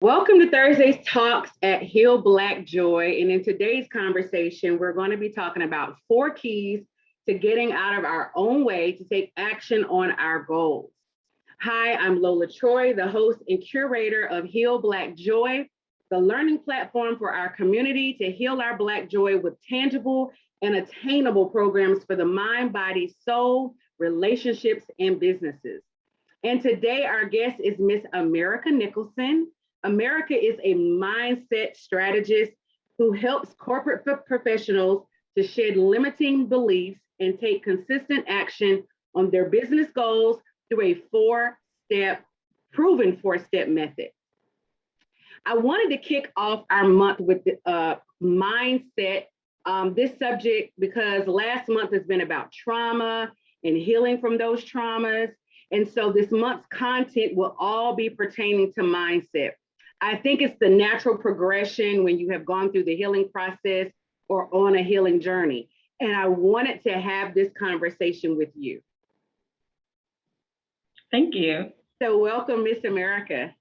Welcome to Thursday's Talks at Heal Black Joy. And in today's conversation, we're going to be talking about 4 keys to getting out of our own way to take action on our goals. Hi, I'm Lola Troy, the host and curator of Heal Black Joy, the learning platform for our community to heal our Black joy with tangible and attainable programs for the mind, body, soul, relationships, and businesses. And today, our guest is Miss Amirica Nicholson. Amirica is a mindset strategist who helps corporate professionals to shed limiting beliefs and take consistent action on their business goals through a proven four-step method. I wanted to kick off our month with the mindset, this subject, because last month has been about trauma and healing from those traumas. And so this month's content will all be pertaining to mindset. I think it's the natural progression when you have gone through the healing process or on a healing journey. And I wanted to have this conversation with you. Thank you. So welcome, Miss Amirica.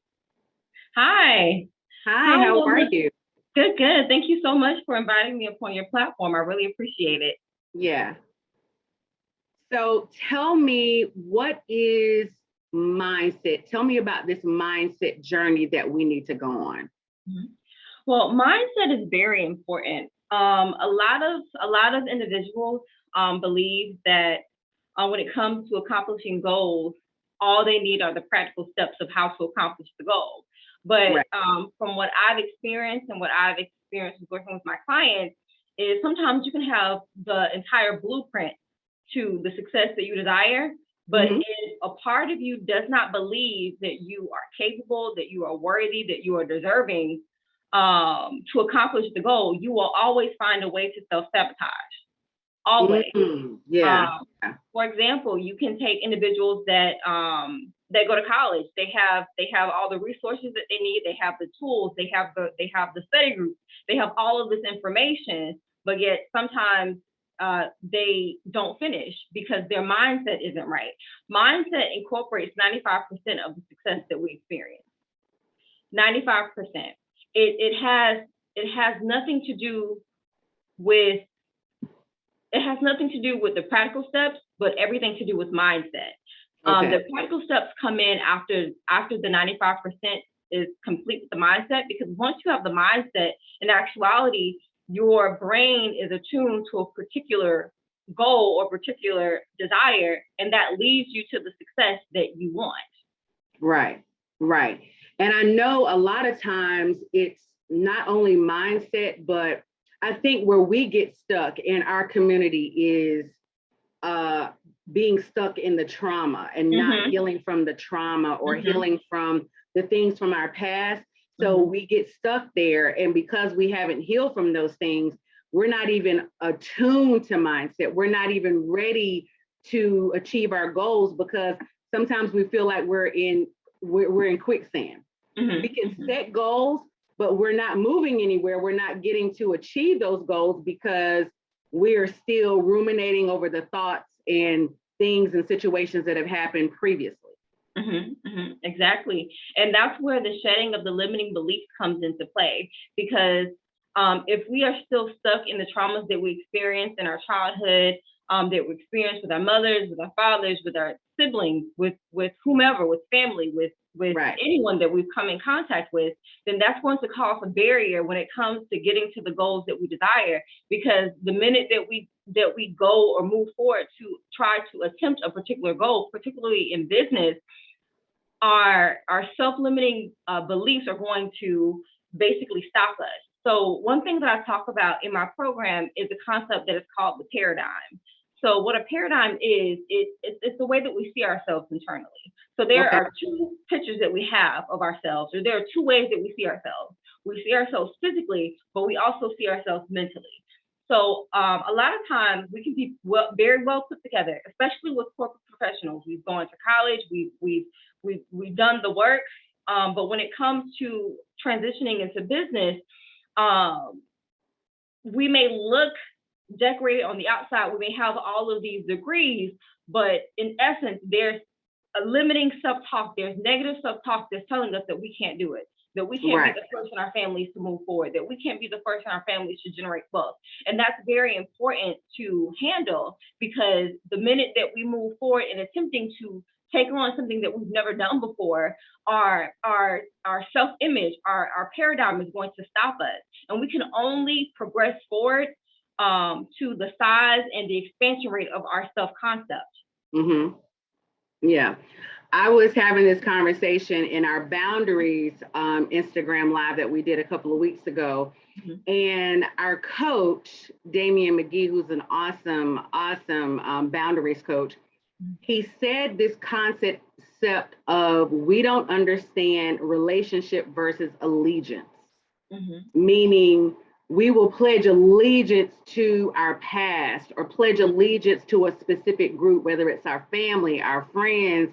Hi. Hi, how are you? Good. Thank you so much for inviting me upon your platform. I really appreciate it. Yeah. So tell me, what is mindset? Tell me about this mindset journey that we need to go on. Mm-hmm. Well, mindset is very important. A lot of individuals believe that when it comes to accomplishing goals, all they need are the practical steps of how to accomplish the goal. But right. From what I've experienced working with my clients is sometimes you can have the entire blueprint to the success that you desire, but if a part of you does not believe that you are capable, that you are worthy, that you are deserving to accomplish the goal, you will always find a way to self-sabotage. Always. For example, you can take individuals that go to college. They have all the resources that they need. They have the tools. They have the study groups. They have all of this information, but yet sometimes they don't finish because their mindset isn't right. Mindset incorporates 95% of the success that we experience. 95%. It has nothing to do with the practical steps, but everything to do with mindset. Okay. The practical steps come in after the 95% is complete with the mindset, because once you have the mindset, in actuality, your brain is attuned to a particular goal or particular desire, and that leads you to the success that you want. Right. And I know a lot of times it's not only mindset, but I think where we get stuck in our community is being stuck in the trauma and not healing from the trauma or healing from the things from our past. So we get stuck there. And because we haven't healed from those things, we're not even attuned to mindset. We're not even ready to achieve our goals, because sometimes we feel like we're in quicksand. We can set goals, but we're not moving anywhere. We're not getting to achieve those goals because we're still ruminating over the thoughts and things and situations that have happened previously. Exactly. And that's where the shedding of the limiting beliefs comes into play, because if we are still stuck in the traumas that we experienced in our childhood, that we experienced with our mothers, with our fathers, with our siblings, with whomever, with family, with anyone that we've come in contact with, then that's going to cause a barrier when it comes to getting to the goals that we desire. Because the minute that we go or move forward to try to attempt a particular goal, particularly in business, our self-limiting beliefs are going to basically stop us. So one thing that I talk about in my program is a concept that is called the paradigm. So what a paradigm is, it's the way that we see ourselves internally. So there are two pictures that we have of ourselves, or there are two ways that we see ourselves. We see ourselves physically, but we also see ourselves mentally. So a lot of times we can be very well put together, especially with corporate professionals. We've gone to college, we've done the work, but when it comes to transitioning into business, we may look decorated on the outside. We may have all of these degrees, but in essence, there's a limiting self-talk. There's negative self-talk that's telling us that we can't do it, that we can't be Right. the first in our families to move forward, that we can't be the first in our families to generate wealth. And that's very important to handle, because the minute that we move forward in attempting to take on something that we've never done before, our self-image, our paradigm is going to stop us. And we can only progress forward to the size and the expansion rate of our self-concept. Mm-hmm. Yeah. I was having this conversation in our boundaries Instagram live that we did a couple of weeks ago. Mm-hmm. And our coach, Damian McGee, who's an awesome boundaries coach, he said this concept of we don't understand relationship versus allegiance, meaning we will pledge allegiance to our past or pledge allegiance to a specific group, whether it's our family, our friends,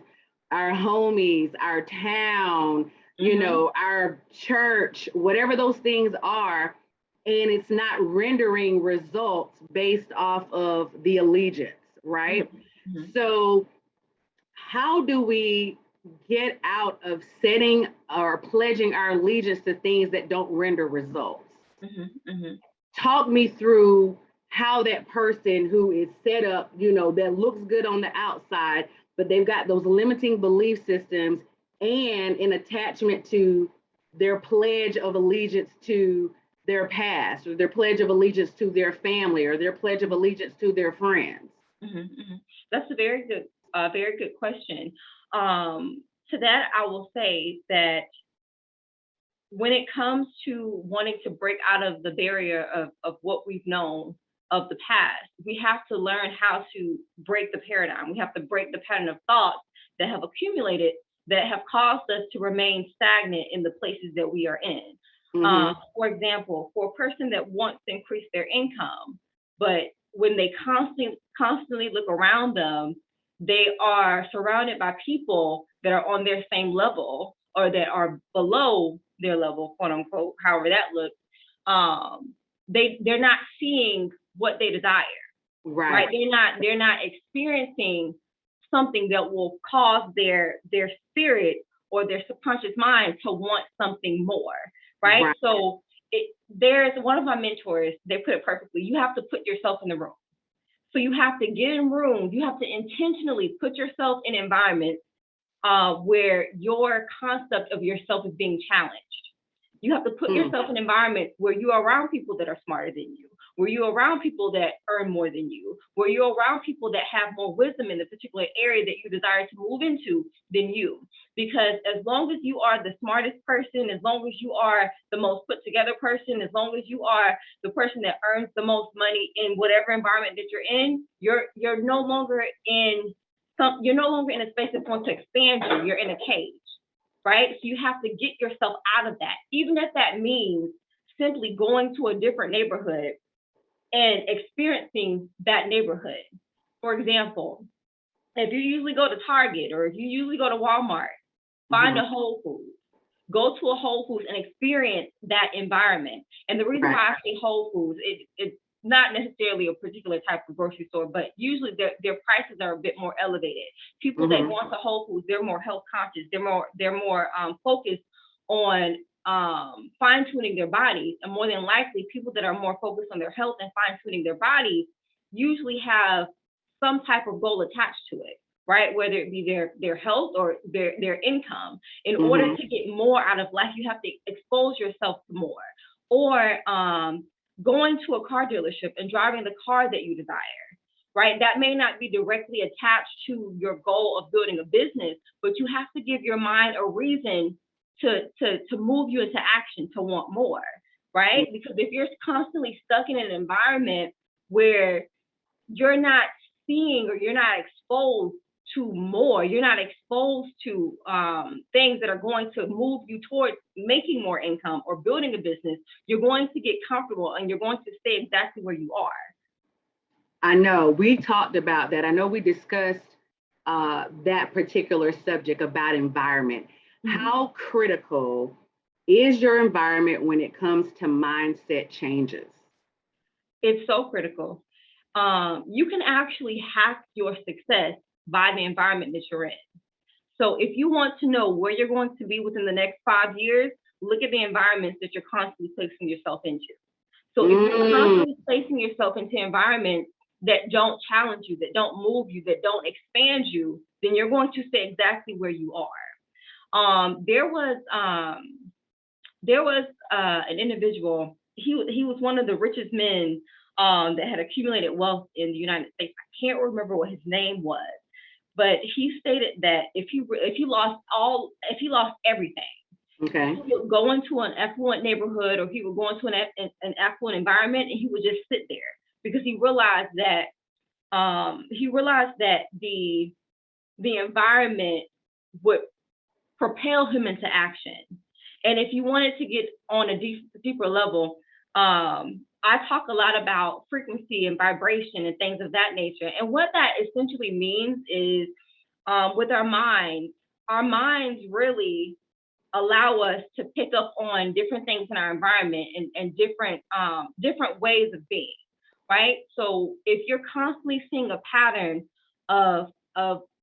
our homies, our town, you know, our church, whatever those things are. And it's not rendering results based off of the allegiance, right? So how do we get out of setting or pledging our allegiance to things that don't render results? Talk me through how that person who is set up, you know, that looks good on the outside, but they've got those limiting belief systems and an attachment to their pledge of allegiance to their past, or their pledge of allegiance to their family, or their pledge of allegiance to their friends. That's a very good question. To that, I will say that when it comes to wanting to break out of the barrier of what we've known of the past, we have to learn how to break the paradigm. We have to break the pattern of thoughts that have accumulated, that have caused us to remain stagnant in the places that we are in. For example, for a person that wants to increase their income, but when they constantly look around them, they are surrounded by people that are on their same level or that are below their level, quote unquote, however that looks. They're not seeing what they desire. Right? They're not experiencing something that will cause their spirit or their subconscious mind to want something more. Right? So there's one of my mentors, they put it perfectly. You have to put yourself in the room. So you have to get in rooms. You have to intentionally put yourself in environments where your concept of yourself is being challenged. You have to put yourself in environments where you are around people that are smarter than you, where you're around people that earn more than you, where you're around people that have more wisdom in the particular area that you desire to move into than you. Because as long as you are the smartest person, as long as you are the most put together person, as long as you are the person that earns the most money in whatever environment that you're in, you're no longer in a space that's going to expand you. You're in a cage. Right? So you have to get yourself out of that, even if that means simply going to a different neighborhood and experiencing that neighborhood. For example, if you usually go to Target or if you usually go to Walmart, find a Whole Foods. Go to a Whole Foods and experience that environment. And the reason why I say Whole Foods, it's not necessarily a particular type of grocery store, but usually their prices are a bit more elevated. People that go into Whole Foods, they're more health conscious. They're more focused on fine-tuning their bodies. And more than likely, people that are more focused on their health and fine-tuning their bodies usually have some type of goal attached to it, right? Whether it be their health or their income. In order to get more out of life, you have to expose yourself to more. Or going to a car dealership and driving the car that you desire, right? That may not be directly attached to your goal of building a business, but you have to give your mind a reason to move you into action, to want more, right? Because if you're constantly stuck in an environment where you're not seeing or you're not exposed to more, you're not exposed to things that are going to move you towards making more income or building a business, you're going to get comfortable and you're going to stay exactly where you are. I know we talked about that. I know we discussed that particular subject about environment. How critical is your environment when it comes to mindset changes? It's so critical. You can actually hack your success by the environment that you're in. So if you want to know where you're going to be within the next 5 years, look at the environments that you're constantly placing yourself into. So if you're constantly placing yourself into environments that don't challenge you, that don't move you, that don't expand you, then you're going to stay exactly where you are. There was an individual. He was one of the richest men that had accumulated wealth in the United States. I can't remember what his name was, but he stated that if he lost everything, okay, he would go into an affluent neighborhood, or he would go into an affluent environment, and he would just sit there because he realized that the environment would propel him into action. And if you wanted to get on a deeper level, I talk a lot about frequency and vibration and things of that nature. And what that essentially means is, with our minds really allow us to pick up on different things in our environment and different ways of being, right? So if you're constantly seeing a pattern of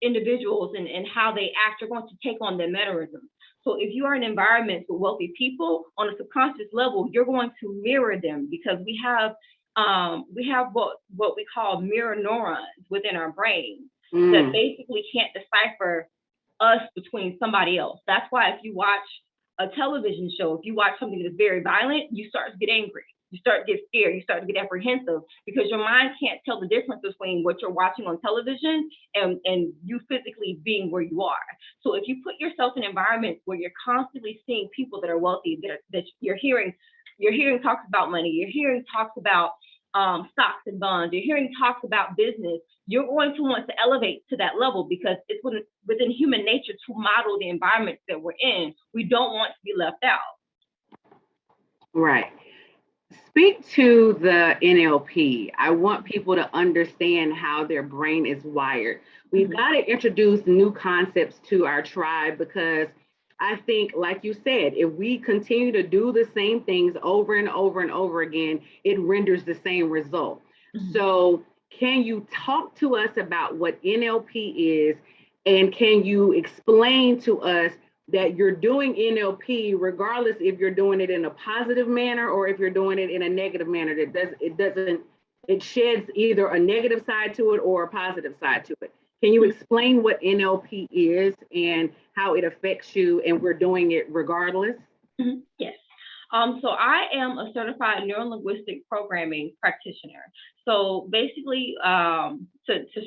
individuals and how they act, you're going to take on their mannerisms. So if you are in environments with wealthy people, on a subconscious level, you're going to mirror them, because we have what we call mirror neurons within our brains that basically can't decipher us between somebody else. That's why if you watch a television show, if you watch something that's very violent, you start to get angry. You start to get scared. You start to get apprehensive, because your mind can't tell the difference between what you're watching on television and you physically being where you are. So if you put yourself in environments where you're constantly seeing people that are wealthy, that you're hearing talks about money, you're hearing talks about stocks and bonds, you're hearing talks about business, you're going to want to elevate to that level, because it's within human nature to model the environments that we're in. We don't want to be left out. Right. Speak to the NLP. I want people to understand how their brain is wired. We've got to introduce new concepts to our tribe, because I think, like you said, if we continue to do the same things over and over and over again, it renders the same result. So can you talk to us about what NLP is, and can you explain to us that you're doing NLP regardless if you're doing it in a positive manner or if you're doing it in a negative manner? It sheds either a negative side to it or a positive side to it. Can you explain what NLP is and how it affects you, and we're doing it regardless? Yes. So I am a certified neuro-linguistic programming practitioner. So basically, to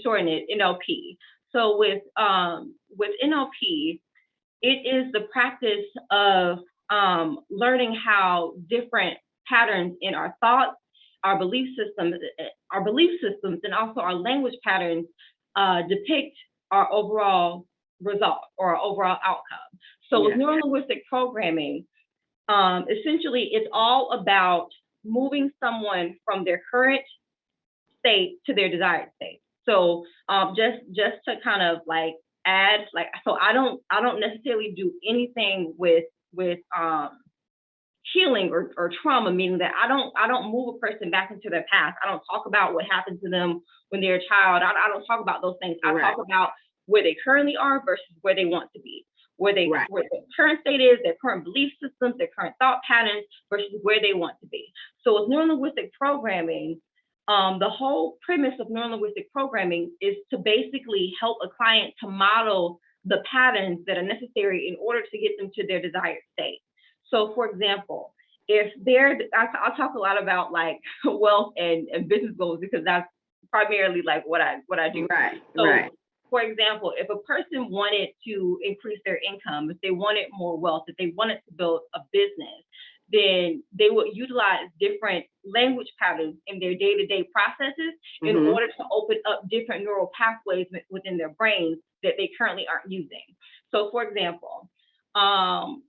shorten it, NLP. So with NLP, it is the practice of learning how different patterns in our thoughts, our belief systems, and also our language patterns depict our overall result or our overall outcome. So with neuro-linguistic programming, essentially, it's all about moving someone from their current state to their desired state. So just to kind of like add, like, so I don't necessarily do anything with healing or trauma, meaning that I don't move a person back into their past. I don't talk about what happened to them when they're a child. I don't talk about those things. I talk about where they currently are versus where they want to be, where their current state is, their current belief systems, their current thought patterns versus where they want to be. So with neuro-linguistic programming, the whole premise of neuro-linguistic programming is to basically help a client to model the patterns that are necessary in order to get them to their desired state. So for example, I'll talk a lot about like wealth and business goals, because that's primarily like what I do. For example, if a person wanted to increase their income, if they wanted more wealth, if they wanted to build a business, then they would utilize different language patterns in their day-to-day processes in order to open up different neural pathways within their brains that they currently aren't using. So for example,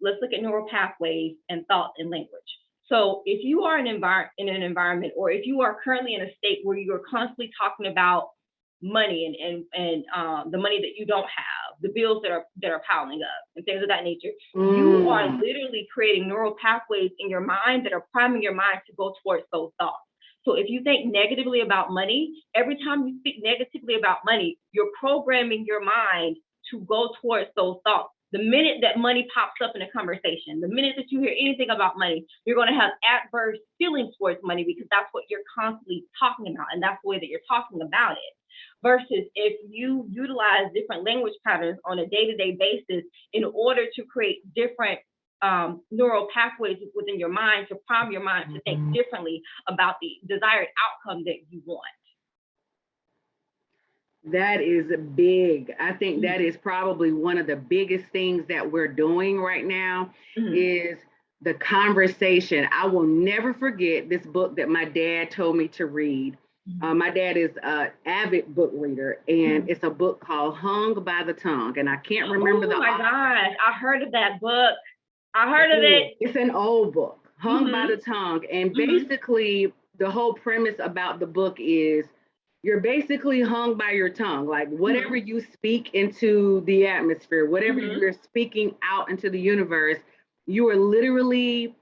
let's look at neural pathways and thought and language. So if you are in an environment, or if you are currently in a state where you're constantly talking about money and the money that you don't have, the bills that are piling up and things of that nature, you are literally creating neural pathways in your mind that are priming your mind to go towards those thoughts. So if you think negatively about money, every time you speak negatively about money, you're programming your mind to go towards those thoughts. The minute that money pops up in a conversation, the minute that you hear anything about money, you're going to have adverse feelings towards money because that's what you're constantly talking about, and that's the way that you're talking about it. Versus if you utilize different language patterns on a day-to-day basis in order to create different neural pathways within your mind to prime your mind to think differently about the desired outcome that you want. That is big. I think that is probably one of the biggest things that we're doing right now is the conversation. I will never forget this book that my dad told me to read. My dad is an avid book reader, and it's a book called Hung by the Tongue. And I can't remember Oh my gosh, I heard of that book. I heard of it. It's an old book, Hung by the Tongue. And basically, the whole premise about the book is you're basically hung by your tongue. Like whatever you speak into the atmosphere, whatever you're speaking out into the universe, you are literally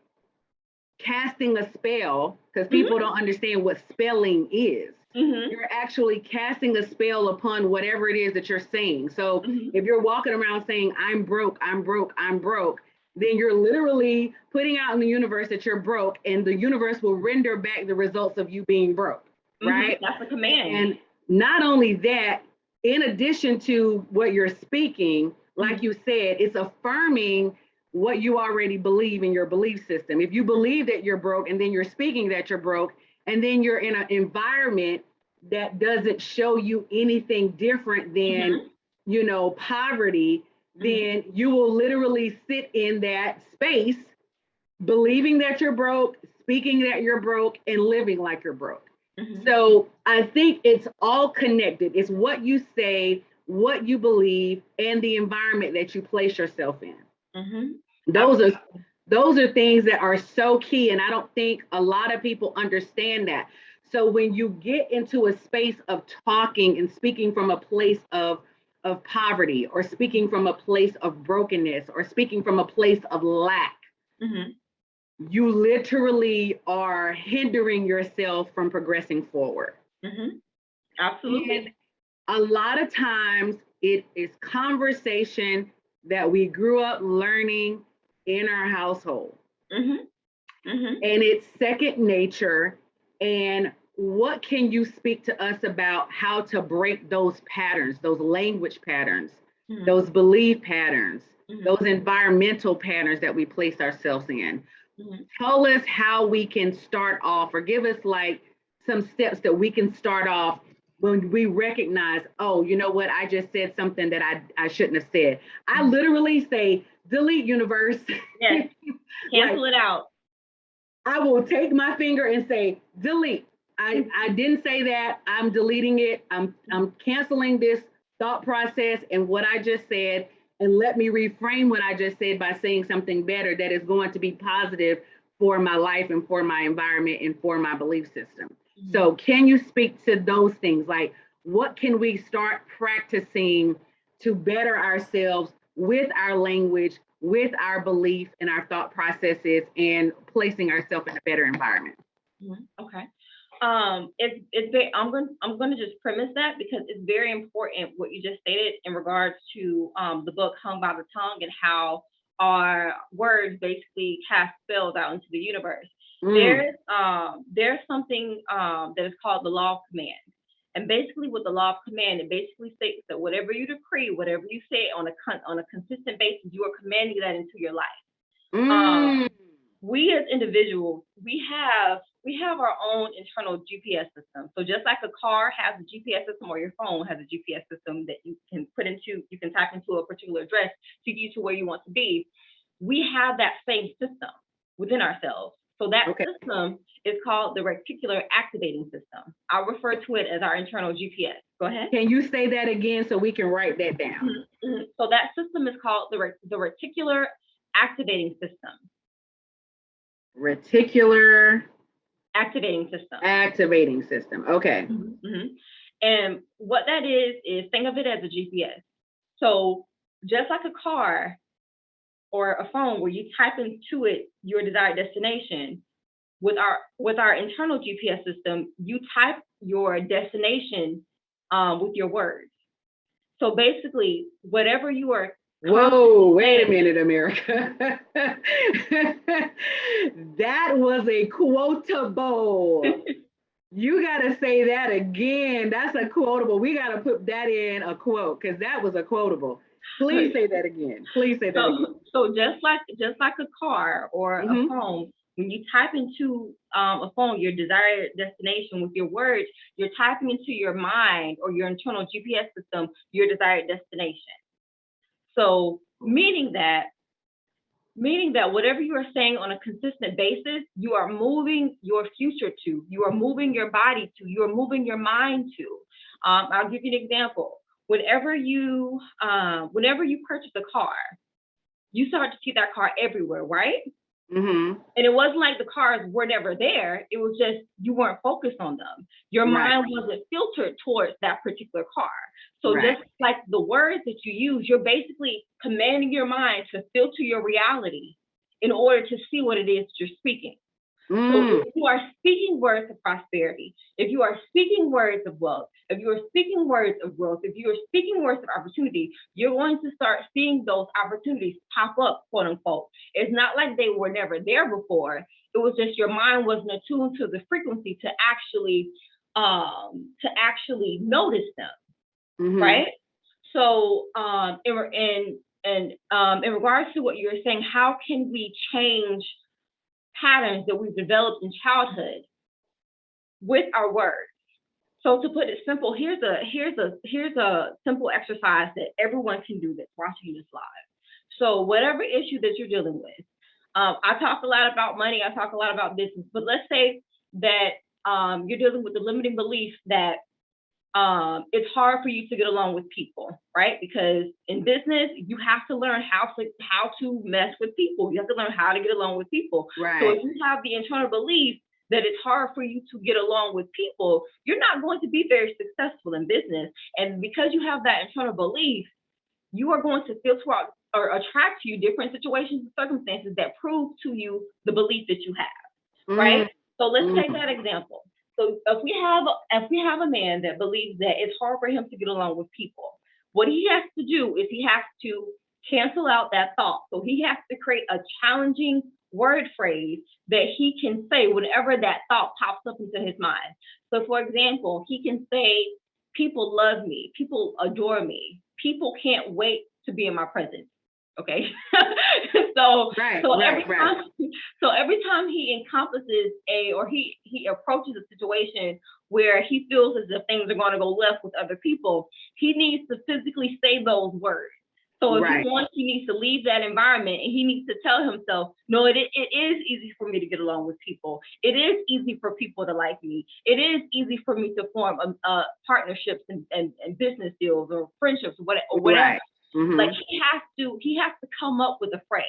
casting a spell, because people don't understand what spelling is. You're actually casting a spell upon whatever it is that you're saying. So if you're walking around saying, I'm broke, I'm broke, I'm broke, then you're literally putting out in the universe that you're broke, and the universe will render back the results of you being broke. Right? That's a command. And not only that, in addition to what you're speaking, like you said, it's affirming what you already believe in your belief system. If you believe that you're broke and then you're speaking that you're broke, and then you're in an environment that doesn't show you anything different than, poverty, then you will literally sit in that space, believing that you're broke, speaking that you're broke, and living like you're broke. So I think it's all connected. It's what you say, what you believe, and the environment that you place yourself in. Those are things that are so key. And I don't think a lot of people understand that. So when you get into a space of talking and speaking from a place of poverty, or speaking from a place of brokenness, or speaking from a place of lack, you literally are hindering yourself from progressing forward. Absolutely. And a lot of times it is conversation that we grew up learning in our household. And it's second nature. And what can you speak to us about how to break those patterns, those language patterns, those belief patterns, those environmental patterns that we place ourselves in? Tell us how we can start off, or give us like some steps that we can start off when we recognize, oh, you know what, I just said something that I shouldn't have said. I literally say, delete, universe. Yes, cancel it out. I will take my finger and say, delete. I didn't say that. I'm deleting it. I'm canceling this thought process and what I just said. And let me reframe what I just said by saying something better that is going to be positive for my life and for my environment and for my belief system. So can you speak to those things? Like, what can we start practicing to better ourselves with our language, with our belief and our thought processes, and placing ourselves in a better environment? Okay. It's very, I'm going to just premise that because it's very important what you just stated in regards to the book Hung by the Tongue, and how our words basically cast spells out into the universe. There's something that is called the law of command. And basically with the law of command, it basically states that whatever you decree, whatever you say on a consistent basis, you are commanding that into your life. We as individuals, we have our own internal GPS system. So just like a car has a GPS system, or your phone has a GPS system that you can type into a particular address to get you to where you want to be, we have that same system within ourselves. So that system is called the reticular activating system. I'll refer to it as our internal GPS. Go ahead. Can you say that again so we can write that down? So that system is called the reticular activating system. Reticular activating system. Activating system. Okay. And what that is think of it as a GPS. So just like a car or a phone where you type into it your desired destination, with our internal GPS system, you type your destination with your words. So basically, whatever you are Whoa, wait a minute, Amirica. That was a quotable. You got to say that again. That's a quotable. We got to put that in a quote because that was a quotable. Please say that again. Please say that again. So just like a car or a phone, when you type into a phone your desired destination with your words, you're typing into your mind or your internal GPS system your desired destination. So meaning that whatever you are saying on a consistent basis, you are moving your future to, you are moving your body to, you are moving your mind to. I'll give you an example. Whenever you purchase a car, you start to see that car everywhere, right? And it wasn't like the cars were never there. It was just you weren't focused on them. Your mind wasn't filtered towards that particular car. So just like the words that you use, you're basically commanding your mind to filter your reality in order to see what it is you're speaking. So if you are speaking words of prosperity, if you are speaking words of wealth, if you are speaking words of growth, if you are speaking words of opportunity, you're going to start seeing those opportunities pop up, quote unquote. It's not like they were never there before. It was just your mind wasn't attuned to the frequency to actually notice them, right? So in regards to what you were saying, how can we change patterns that we've developed in childhood with our words? So to put it simple, here's a simple exercise that everyone can do that's watching this live. So whatever issue that you're dealing with, I talk a lot about money, I talk a lot about business, but let's say that you're dealing with the limiting belief that it's hard for you to get along with people, right? Because in business, you have to learn how to mess with people. You have to learn how to get along with people. Right. So if you have the internal belief that it's hard for you to get along with people, you're not going to be very successful in business. And because you have that internal belief, you are going to filter out or attract to you different situations and circumstances that prove to you the belief that you have, right? So let's take that example. So if we have a man that believes that it's hard for him to get along with people, what he has to do is he has to cancel out that thought. So he has to create a challenging word phrase that he can say whenever that thought pops up into his mind. So for example, he can say, people love me, people adore me, people can't wait to be in my presence. Okay. So every time he encompasses he approaches a situation where he feels as if things are going to go left with other people, he needs to physically say those words. So if he wants, he needs to leave that environment and he needs to tell himself, no, it is easy for me to get along with people. It is easy for people to like me. It is easy for me to form partnerships and business deals or friendships or whatever. Like he has to come up with a phrase.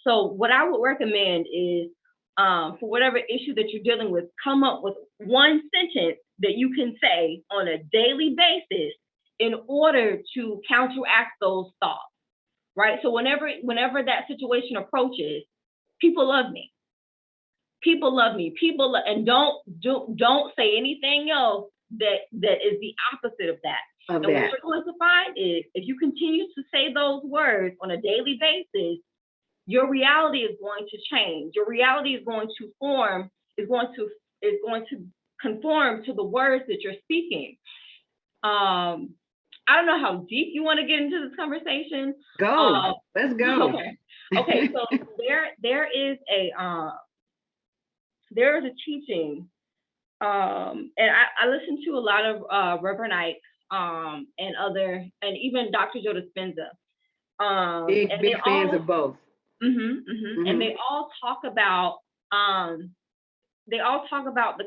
So what I would recommend is for whatever issue that you're dealing with, come up with one sentence that you can say on a daily basis in order to counteract those thoughts, right? So whenever that situation approaches, people love me. People love me. And don't say anything else that is the opposite of that. And what you're going to find is if you continue to say those words on a daily basis, your reality is going to change. Your reality is going to conform to the words that you're speaking. I don't know how deep you want to get into this conversation. Let's go. Okay. So there is a teaching, and I listen to a lot of Reverend Ike, and even Dr. Joe Dispenza. Big fans of both. And they all talk about the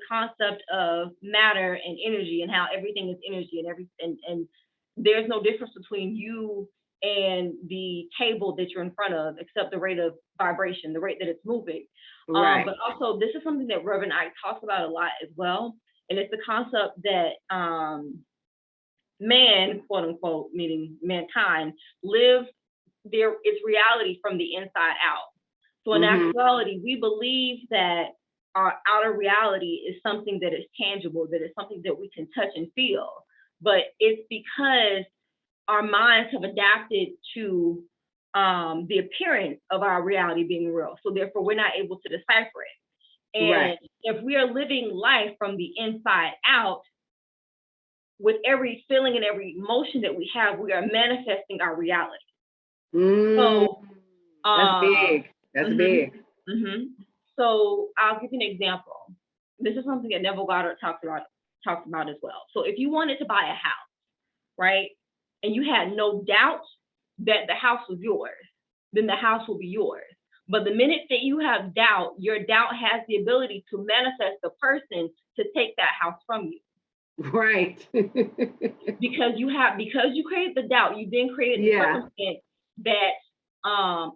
concept of matter and energy and how everything is energy and there's no difference between you and the table that you're in front of except the rate of vibration, the rate that it's moving. But also this is something that Reverend Ike talks about a lot as well. And it's the concept that man, quote unquote, meaning mankind, lives its reality from the inside out. So in actuality, we believe that our outer reality is something that is tangible, that is something that we can touch and feel. But it's because our minds have adapted to the appearance of our reality being real. So therefore, we're not able to decipher it. And if we are living life from the inside out, with every feeling and every emotion that we have, we are manifesting our reality. So that's big. That's big. So I'll give you an example. This is something that Neville Goddard talks about as well. So if you wanted to buy a house, right, and you had no doubt that the house was yours, then the house will be yours. But the minute that you have doubt, your doubt has the ability to manifest the person to take that house from you. Right. because you created the doubt, you then created the circumstance that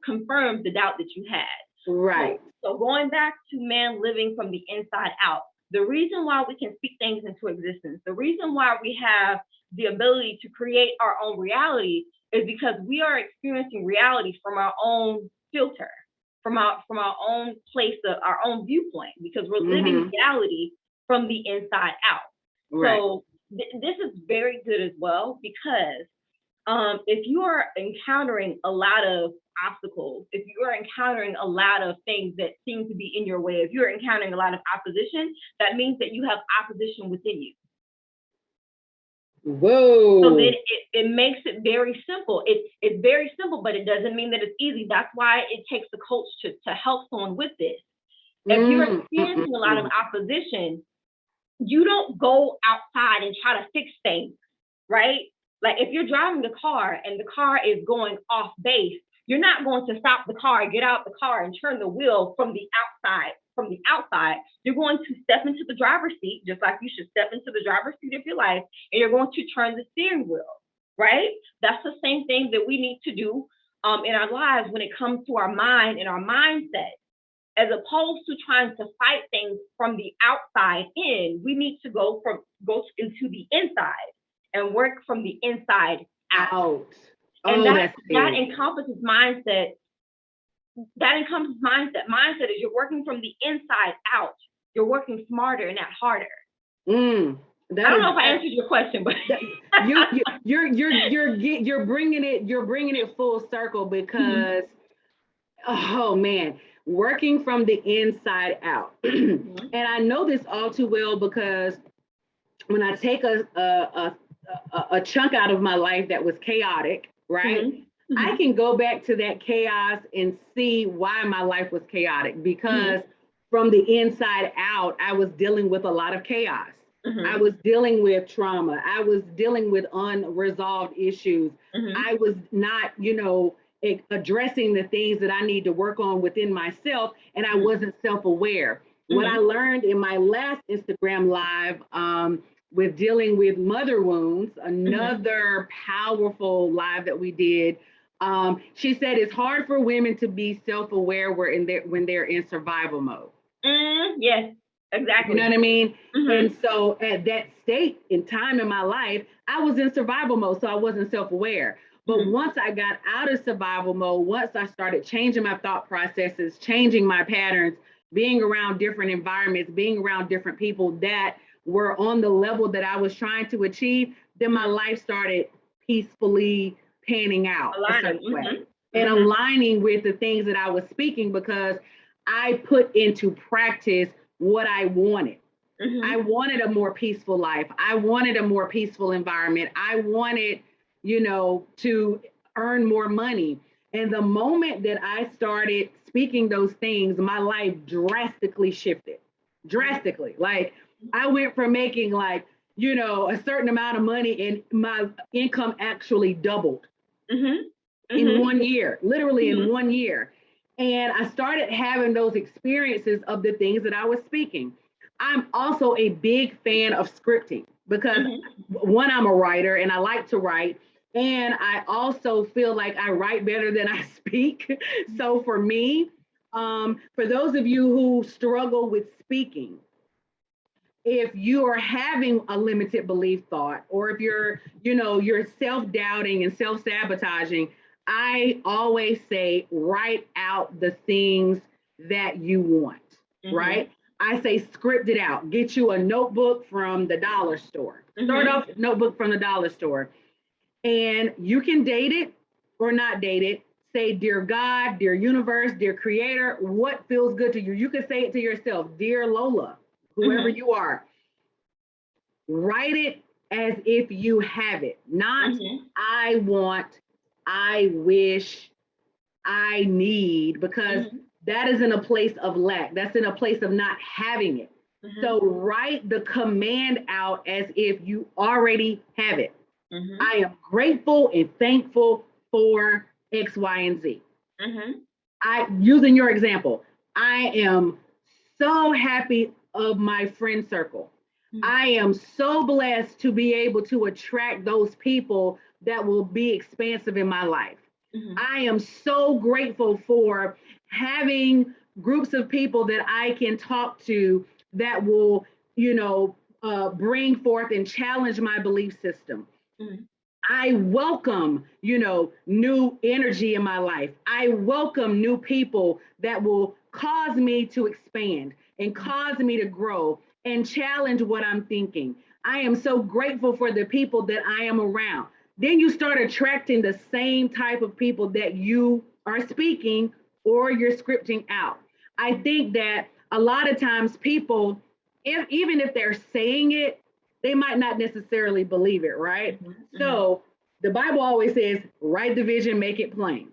confirmed the doubt that you had. Right. So going back to man living from the inside out, the reason why we can speak things into existence, the reason why we have the ability to create our own reality is because we are experiencing reality from our own filter, from our own place, our own viewpoint, because we're living reality from the inside out. Right. So this is very good as well, because if you are encountering a lot of obstacles, if you are encountering a lot of things that seem to be in your way, if you're encountering a lot of opposition, that means that you have opposition within you. Whoa. So then it makes it very simple. It's very simple, but it doesn't mean that it's easy. That's why it takes a coach to help someone with this. If you're experiencing a lot of opposition, you don't go outside and try to fix things, right? Like if you're driving the car and the car is going off base, you're not going to stop the car, get out the car and turn the wheel from the outside. You're going to step into the driver's seat, just like you should step into the driver's seat of your life, and you're going to turn the steering wheel, right? That's the same thing that we need to do in our lives when it comes to our mind and our mindset. As opposed to trying to fight things from the outside in, we need to go into the inside and work from the inside out. And that encompasses mindset. That encompasses mindset. Mindset is you're working from the inside out. You're working smarter and not harder. I don't know if I answered your question, but you're bringing it full circle, because oh man, working from the inside out. And I know this all too well, because when I take a chunk out of my life that was chaotic, right? I can go back to that chaos and see why my life was chaotic, because from the inside out, I was dealing with a lot of chaos. I was dealing with trauma. I was dealing with unresolved issues. I was not, addressing the things that I need to work on within myself, and I wasn't self-aware. What I learned in my last Instagram live with dealing with mother wounds, another powerful live that we did, she said it's hard for women to be self-aware when they're in survival mode. Yes, exactly. You know what I mean? And so at that state in time in my life, I was in survival mode, so I wasn't self-aware. But once I got out of survival mode, once I started changing my thought processes, changing my patterns, being around different environments, being around different people that were on the level that I was trying to achieve, then my life started peacefully panning out a certain way and aligning with the things that I was speaking, because I put into practice what I wanted. I wanted a more peaceful life. I wanted a more peaceful environment. I wanted, to earn more money. And the moment that I started speaking those things, my life drastically shifted. Drastically. Like I went from making a certain amount of money, and my income actually doubled in 1 year, literally in 1 year. And I started having those experiences of the things that I was speaking. I'm also a big fan of scripting, because one, I'm a writer and I like to write. And I also feel like I write better than I speak. So for me, for those of you who struggle with speaking, if you are having a limited belief thought, or if you're self-doubting and self-sabotaging, I always say, write out the things that you want, right? I say, script it out. Get you a notebook from the dollar store. Start off notebook from the dollar store. And you can date it or not date it. say, dear God, dear universe, dear creator, what feels good to you? You can say it to yourself, dear Lola, whoever you are. Write it as if you have it, not I want, I wish, I need, because that is in a place of lack. That's in a place of not having it. So write the command out as if you already have it. I am grateful and thankful for X, Y, and Z. Using your example, I am so happy of my friend circle. I am so blessed to be able to attract those people that will be expansive in my life. I am so grateful for having groups of people that I can talk to that will, bring forth and challenge my belief system. I welcome, new energy in my life. I welcome new people that will cause me to expand and cause me to grow and challenge what I'm thinking. I am so grateful for the people that I am around. Then you start attracting the same type of people that you are speaking or you're scripting out. I think that a lot of times people, even if they're saying it, they might not necessarily believe it, right? So the Bible always says, write the vision, make it plain.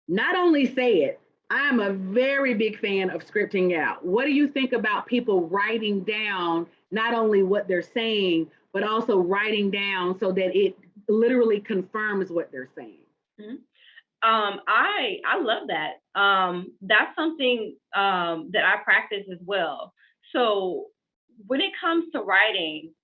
Not only say it, I'm a very big fan of scripting out. What do you think about people writing down not only what they're saying, but also writing down so that it literally confirms what they're saying? I love that. That's something that I practice as well. So when it comes to writing,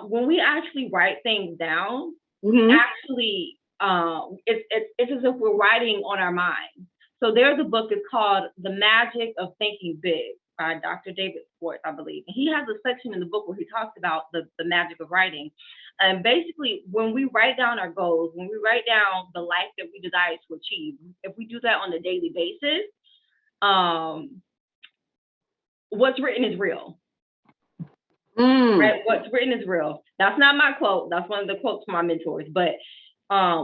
when we actually write things down, we actually it's as if we're writing on our mind. So there's a book, it's called The Magic of Thinking Big by Dr. David Schwartz, I believe. And he has a section in the book where he talks about the magic of writing. And basically, when we write down our goals, when we write down the life that we desire to achieve, if we do that on a daily basis, what's written is real. Right? What's written is real. That's not my quote. That's one of the quotes from my mentors. But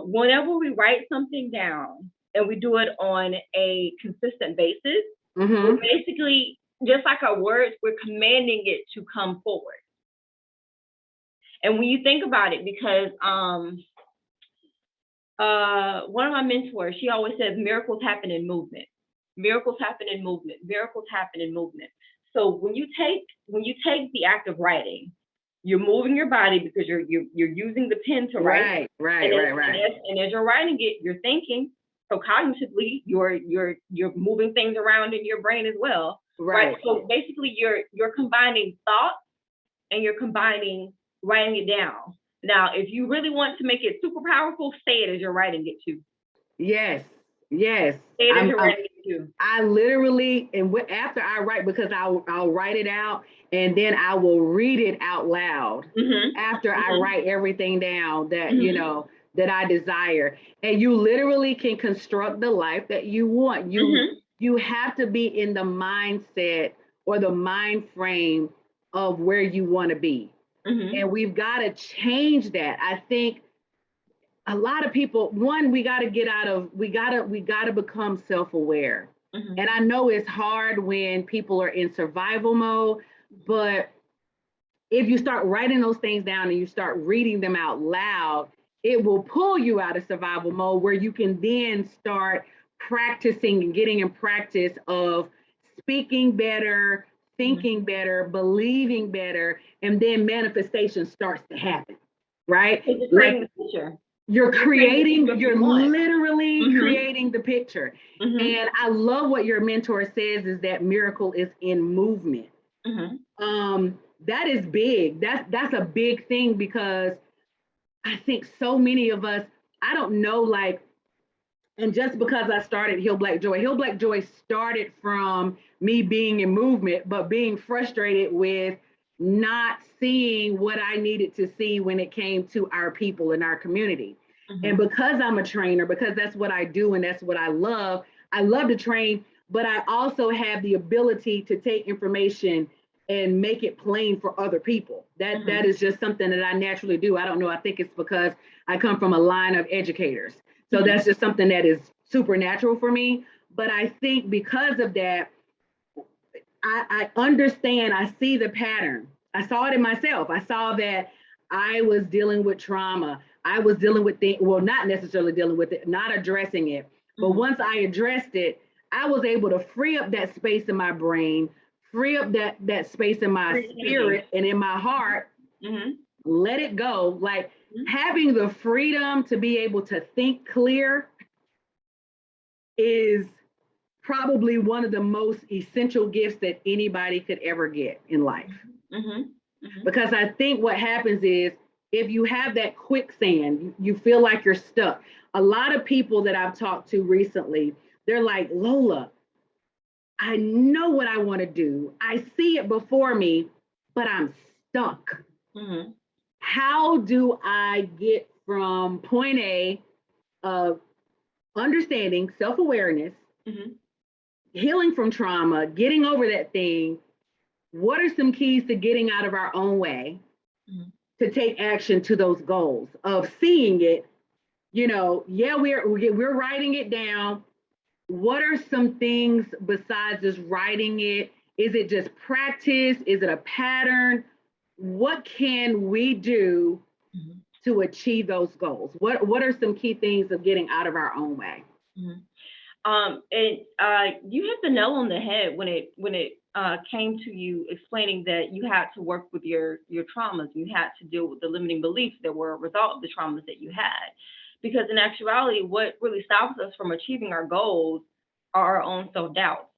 whenever we write something down and we do it on a consistent basis, we're basically, just like our words, we're commanding it to come forward. And when you think about it, because one of my mentors, she always says, miracles happen in movement. Miracles happen in movement. Miracles happen in movement. So when you take the act of writing, you're moving your body because you're using the pen to write. Right. And as you're writing it, you're thinking. So cognitively, you're moving things around in your brain as well. Right. So basically, you're combining thoughts and you're combining writing it down. Now, if you really want to make it super powerful, say it as you're writing it too. Yes. Say it as you're writing it too. I literally, and after I write, because I'll write it out and then I will read it out loud after I write everything down that, that I desire. And you literally can construct the life that you want. You have to be in the mindset or the mind frame of where you want to be. And we've got to change that. I think a lot of people, we got to become self-aware. And I know it's hard when people are in survival mode, but if you start writing those things down and you start reading them out loud, it will pull you out of survival mode where you can then start practicing and getting in practice of speaking better, thinking better, believing better, and then manifestation starts to happen, right? You're literally creating the picture. And I love what your mentor says is that miracle is in movement. That is big. That's a big thing, because I think so many of us, I don't know, and just because I started Heal Black Joy started from me being in movement, but being frustrated with not seeing what I needed to see when it came to our people in our community. And because I'm a trainer, because that's what I do and that's what I love to train, but I also have the ability to take information and make it plain for other people. That is just something that I naturally do. I don't know. I think it's because I come from a line of educators. So that's just something that is supernatural for me. But I think because of that, I understand, I see the pattern. I saw it in myself. I saw that I was dealing with trauma. I was dealing with things, well, not necessarily dealing with it, not addressing it. But once I addressed it, I was able to free up that space in my brain, free up that space in my spirit and in my heart, let it go. Like having the freedom to be able to think clear is probably one of the most essential gifts that anybody could ever get in life. Because I think what happens is if you have that quicksand, you feel like you're stuck. A lot of people that I've talked to recently, they're like, Lola, I know what I want to do. I see it before me, but I'm stuck. How do I get from point A of understanding self-awareness, healing from trauma, getting over that thing? What are some keys to getting out of our own way to take action to those goals of seeing it? You know, yeah, we're writing it down. What are some things besides just writing it? Is it just practice? Is it a pattern? What can we do to achieve those goals? What are some key things of getting out of our own way? You hit the nail on the head when it came to you explaining that you had to work with your traumas. You had to deal with the limiting beliefs that were a result of the traumas that you had. Because in actuality, what really stops us from achieving our goals are our own self-doubts,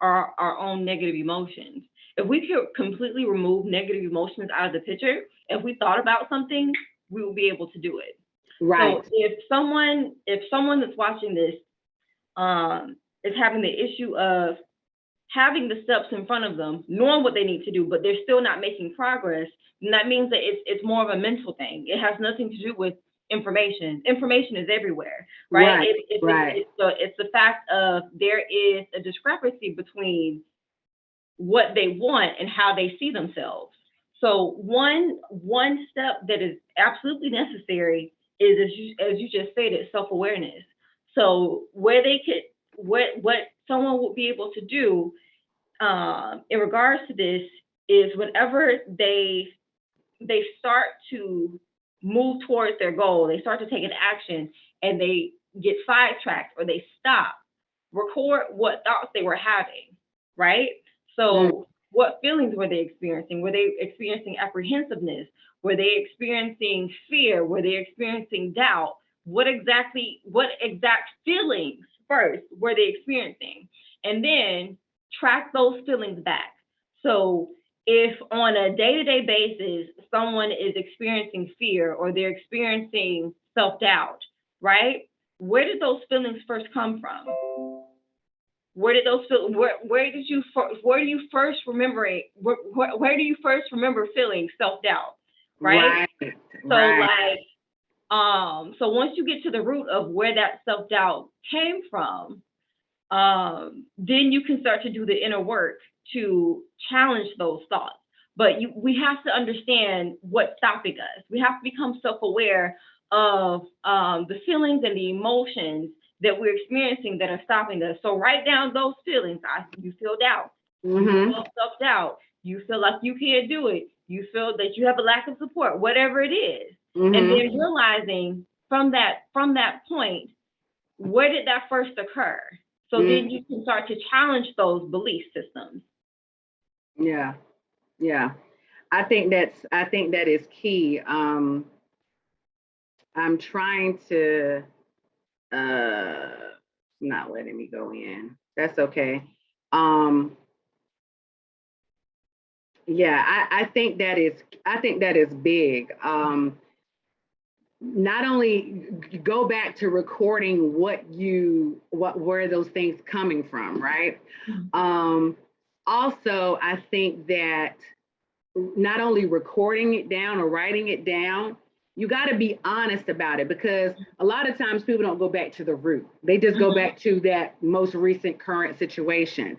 our own negative emotions. If we could completely remove negative emotions out of the picture, if we thought about something, we will be able to do it. Right. So if someone that's watching this is having the issue of having the steps in front of them, knowing what they need to do, but they're still not making progress, then that means that it's more of a mental thing. It has nothing to do with information. Information is everywhere, right? It's the fact of there is a discrepancy between what they want and how they see themselves. So one step that is absolutely necessary is, as you just stated, self-awareness. So where they could, what someone will be able to do in regards to this is whenever they start to move towards their goal, they start to take an action and they get sidetracked or they stop, record what thoughts they were having, right? So what feelings were they experiencing? Were they experiencing apprehensiveness? Were they experiencing fear? Were they experiencing doubt? What exact feelings first were they experiencing? And then track those feelings back. So if on a day-to-day basis, someone is experiencing fear or they're experiencing self-doubt, right? Where did those feelings first come from? Where did those feel? Where do you first remember feeling self-doubt, right? So once you get to the root of where that self-doubt came from, then you can start to do the inner work to challenge those thoughts. But we have to understand what's stopping us. We have to become self-aware of the feelings and the emotions that we're experiencing that are stopping us. So write down those feelings. You feel doubt. You feel self-doubt. You feel like you can't do it. You feel that you have a lack of support, whatever it is. And then realizing from that point, where did that first occur? So then you can start to challenge those belief systems. Yeah. I think that is key. I'm trying to not letting me go in. That's okay. I think that is big. Not only go back to recording where those things coming from, right? Also, I think that not only recording it down or writing it down, you got to be honest about it, because a lot of times people don't go back to the root. They just go back to that most recent current situation.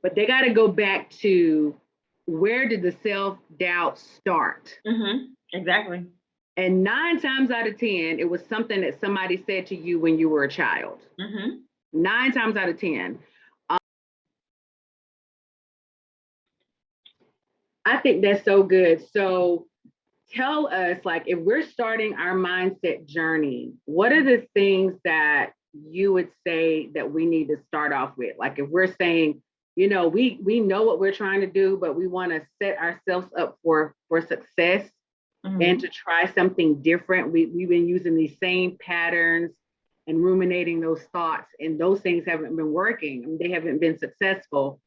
But they got to go back to, where did the self-doubt start? Exactly. And 9 times out of 10, it was something that somebody said to you when you were a child. 9 times out of 10. I think that's so good. So tell us, like, if we're starting our mindset journey, what are the things that you would say that we need to start off with? Like, if we're saying, we know what we're trying to do, but we want to set ourselves up for success and to try something different. We've been using these same patterns and ruminating those thoughts, and those things haven't been working. I mean, they haven't been successful.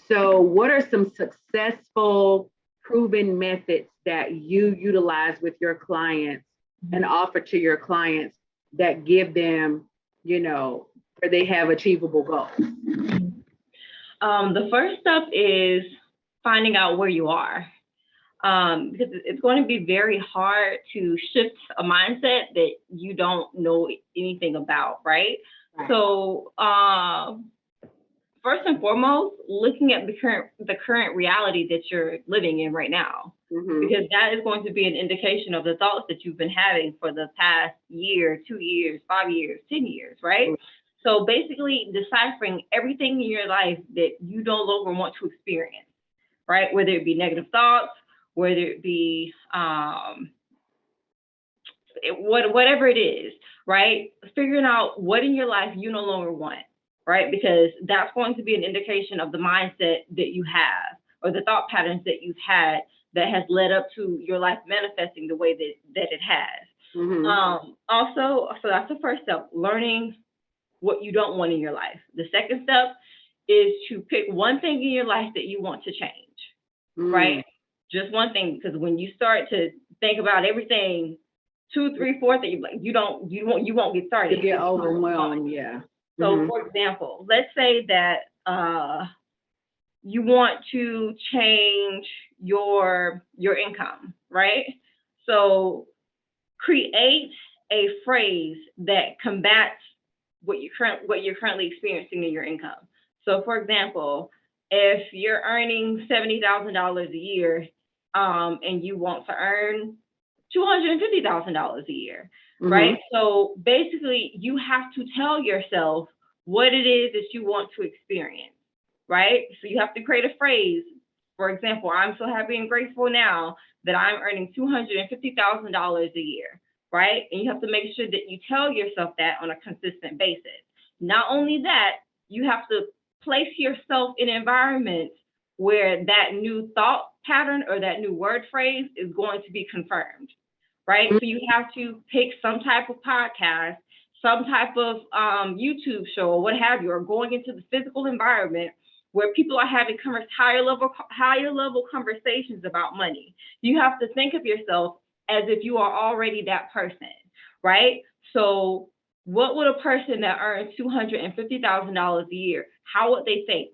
So what are some successful, proven methods that you utilize with your clients and offer to your clients that give them, where they have achievable goals? The first step is finding out where you are. Because it's going to be very hard to shift a mindset that you don't know anything about, right? So first and foremost, looking at the current reality that you're living in right now, because that is going to be an indication of the thoughts that you've been having for the past year, 2 years, 5 years, 10 years, right? So basically deciphering everything in your life that you no longer want to experience, right? Whether it be negative thoughts, whether it be whatever it is, right? Figuring out what in your life you no longer want, right? Because that's going to be an indication of the mindset that you have or the thought patterns that you've had that has led up to your life manifesting the way that it has. Also, so that's the first step, learning what you don't want in your life. The second step is to pick one thing in your life that you want to change, right? Just one thing, because when you start to think about everything, 2, 3, 4 things, you won't get started. You get overwhelmed, yeah. So, for example, let's say that you want to change your income, right? So, create a phrase that combats what you're currently experiencing in your income. So, for example, if you're earning $70,000 a year, and you want to earn $250,000 a year, right? So basically, you have to tell yourself what it is that you want to experience, right? So you have to create a phrase. For example, I'm so happy and grateful now that I'm earning $250,000 a year, right? And you have to make sure that you tell yourself that on a consistent basis. Not only that, you have to place yourself in environments where that new thought pattern or that new word phrase is going to be confirmed, right? So you have to pick some type of podcast, some type of YouTube show or what have you, or going into the physical environment where people are having higher level conversations about money. You have to think of yourself as if you are already that person, right? So what would a person that earns $250,000 a year, how would they think?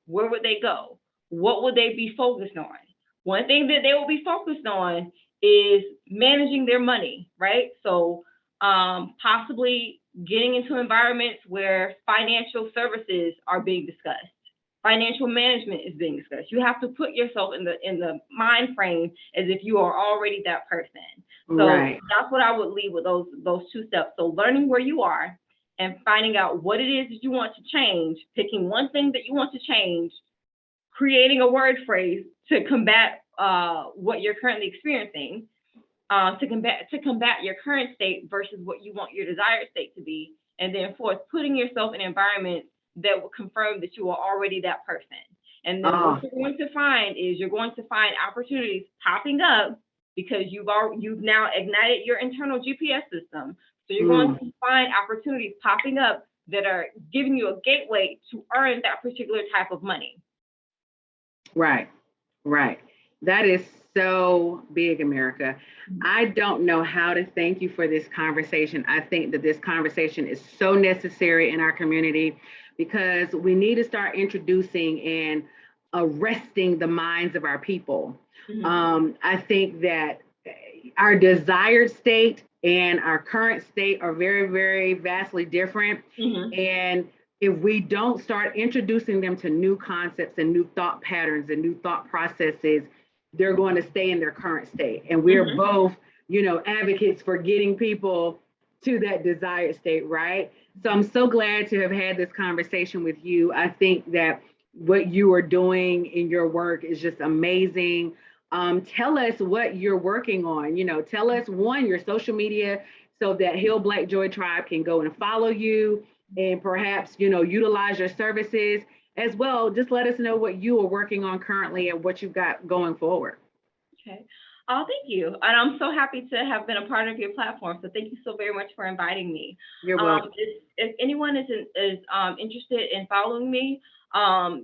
Where would they go? What would they be focused on? One thing that they will be focused on is managing their money, right? So possibly getting into environments where financial services are being discussed. Financial management is being discussed. You have to put yourself in the mind frame as if you are already that person. So that's what I would leave with those 2 steps. So learning where you are and finding out what it is that you want to change, picking one thing that you want to change, creating a word phrase to combat what you're currently experiencing, to combat your current state versus what you want your desired state to be, and then fourth, putting yourself in environments that will confirm that you are already that person. And then what you're going to find is you're going to find opportunities popping up because you've now ignited your internal GPS system. So you're going to find opportunities popping up that are giving you a gateway to earn that particular type of money. Right. That is so big, Amirica. I don't know how to thank you for this conversation. I think that this conversation is so necessary in our community because we need to start introducing and arresting the minds of our people. I think that our desired state and our current state are very, very vastly different. And if we don't start introducing them to new concepts and new thought patterns and new thought processes, they're going to stay in their current state. And we're both advocates for getting people to that desired state, right? So I'm so glad to have had this conversation with you. I think that what you are doing in your work is just amazing. Tell us what you're working on. Tell us one, your social media, so that Heal Black Joy Tribe can go and follow you and perhaps, utilize your services as well. Just let us know what you are working on currently and what you've got going forward. Okay. Oh, thank you. And I'm so happy to have been a part of your platform. So thank you so very much for inviting me. You're welcome. If anyone is interested in following me,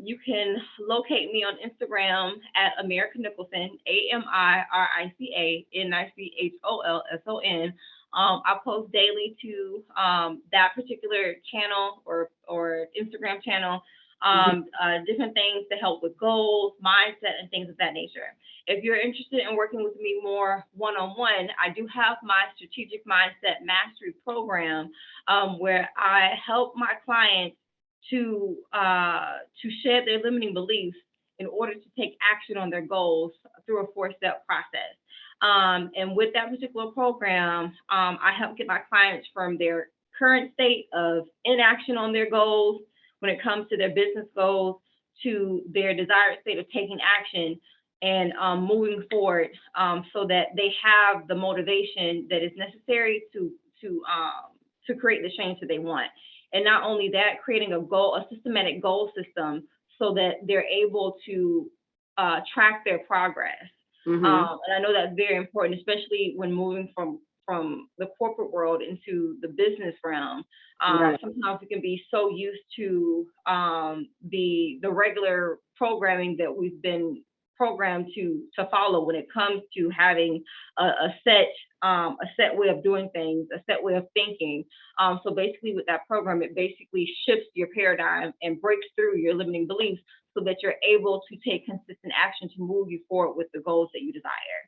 you can locate me on Instagram at Amirica Nicholson, AMIRICA I post daily to that particular channel or Instagram channel, different things to help with goals, mindset, and things of that nature. If you're interested in working with me more one-on-one, I do have my strategic mindset mastery program, where I help my clients to shed their limiting beliefs in order to take action on their goals through a 4-step process. And with that particular program, I help get my clients from their current state of inaction on their goals when it comes to their business goals to their desired state of taking action and moving forward, so that they have the motivation that is necessary to create the change that they want. And not only that, creating a systematic goal system so that they're able to track their progress. Mm-hmm. And I know that's very important, especially when moving from the corporate world into the business realm. Right. Sometimes we can be so used to the regular programming that we've been programmed to follow when it comes to having a set way of doing things, a set way of thinking. So basically, with that program, it basically shifts your paradigm and breaks through your limiting beliefs so that you're able to take consistent action to move you forward with the goals that you desire.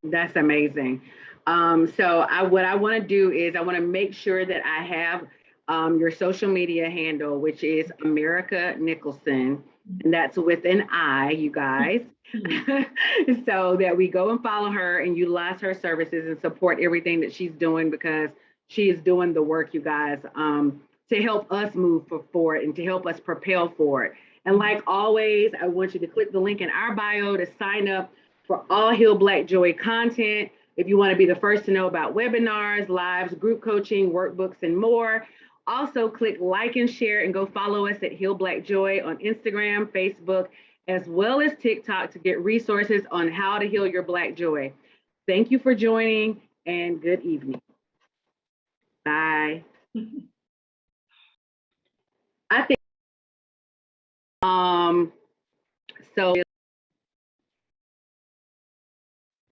That's amazing. What I want to do is I want to make sure that I have your social media handle, which is Amirica Nicholson, and that's with an I, you guys, so that we go and follow her and utilize her services and support everything that she's doing, because she is doing the work, you guys, to help us move forward and to help us propel forward. And like always, I want you to click the link in our bio to sign up for all Heal Black Joy content. If you want to be the first to know about webinars, lives, group coaching, workbooks, and more. Also, click like and share and go follow us at Heal Black Joy on Instagram, Facebook, as well as TikTok to get resources on how to heal your Black joy. Thank you for joining, and good evening. Bye. I think so